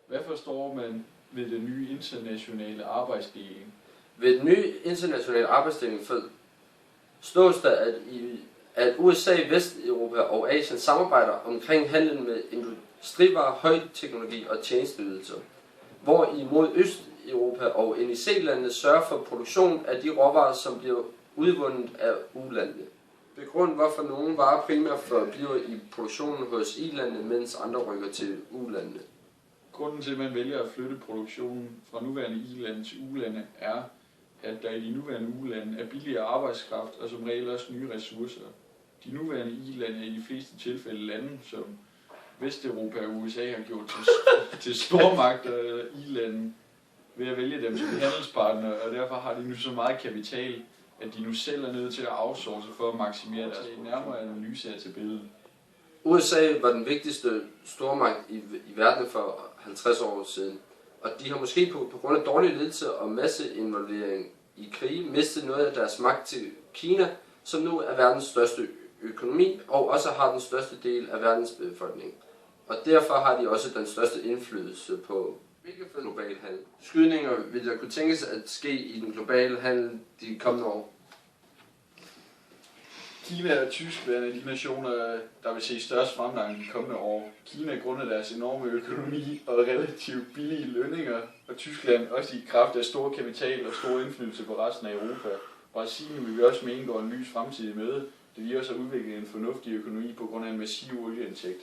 Hvad forstår man ved den nye internationale arbejdsdeling? Ved den nye internationale arbejdsdeling forstås der, at USA, Vesteuropa og Asien samarbejder omkring handlen med industrivarer, højteknologi og tjenesteydelser, hvorimod Østeuropa og NIC-landene sørger for produktion af de råvarer, som bliver udvundet af ulandene. Begrund hvorfor nogle varer primært forbliver i produktionen hos i-landene, mens andre rykker til ulandene. Grunden til, at man vælger at flytte produktionen fra nuværende i-lande til u-lande, er, at der i de nuværende u-lande er billigere arbejdskraft og som regel også nye ressourcer. De nuværende i-lande er i de fleste tilfælde lande, som Vesteuropa og USA har gjort til stormagter eller i-lande ved at vælge dem som handelspartnere, og derfor har de nu så meget kapital, at de nu selv er nødt til at outsource for at maksimere deres nærmere analyse af tabellen. USA var den vigtigste stormagt i verden for 50 år siden, og de har måske på grund af dårlig ledelse og masseinvolvering i krige mistet noget af deres magt til Kina, som nu er verdens største økonomi og også har den største del af verdens befolkning. Og derfor har de også den største indflydelse på global handel. Skydninger vil der kunne tænkes at ske i den globale handel de kommende år. Kina og Tyskland er de nationer, der vil se størst fremgang de kommende år. Kina grundet deres enorme økonomi og relativt billige lønninger, og Tyskland også i kraft af stor kapital og stor indflydelse på resten af Europa. Brasilien vil vi også mene går en lys fremtid i møde, da de også har udviklet en fornuftig økonomi på grund af en massiv olieindtægt.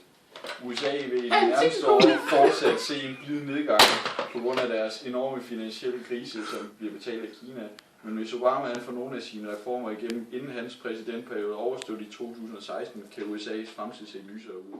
USA vil i de nærmeste år fortsat se en blid nedgang på grund af deres enorme finansielle krise, som bliver betalt af Kina. Men hvis Obama får nogle af sine reformer igennem inden hans præsidentperiode overstået i 2016, kan USA's fremtid se lysere ud.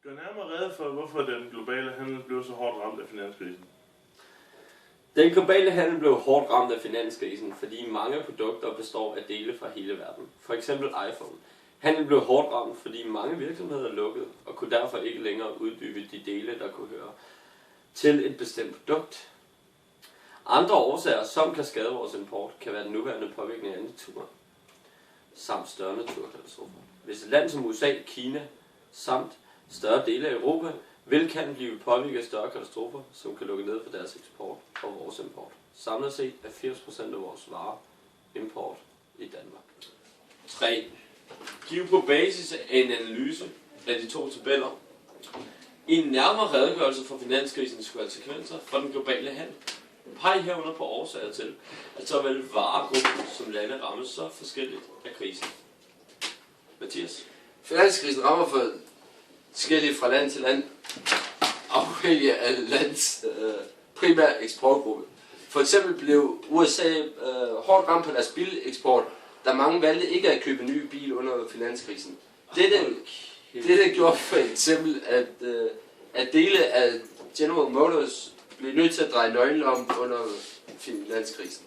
Gør nærmere rede for, hvorfor den globale handel blev så hårdt ramt af finanskrisen. Den globale handel blev hårdt ramt af finanskrisen, fordi mange produkter består af dele fra hele verden. For eksempel iPhone. Handlen blev hårdt ramt, fordi mange virksomheder lukkede og kunne derfor ikke længere udbygge de dele, der kunne høre til et bestemt produkt. Andre årsager, som kan skade vores import, kan være den nuværende påvirkning af naturen samt større naturkatastrofer. Hvis et land som USA, Kina samt større dele af Europa kan blive påvirket af større katastrofer, som kan lukke ned for deres eksport og vores import. Samlet set er 80% af vores varer import i Danmark. 3. Giv på basis af en analyse af de to tabeller en nærmere redegørelse for finanskrisens konsekvenser for den globale handel. Peg herunder på årsager til, at såvel varegrupper som lande rammes så forskelligt af krisen. Mathias? Finanskrisen rammer forskelligt fra land til land, afhængig af lands primære eksportgruppe. For eksempel blev USA hårdt ramt på deres bileksport, da mange valgte ikke at købe nye bil under finanskrisen. Dette gjorde for eksempel, at dele af General Motors blev nødt til at dreje nøglen om under finanskrisen.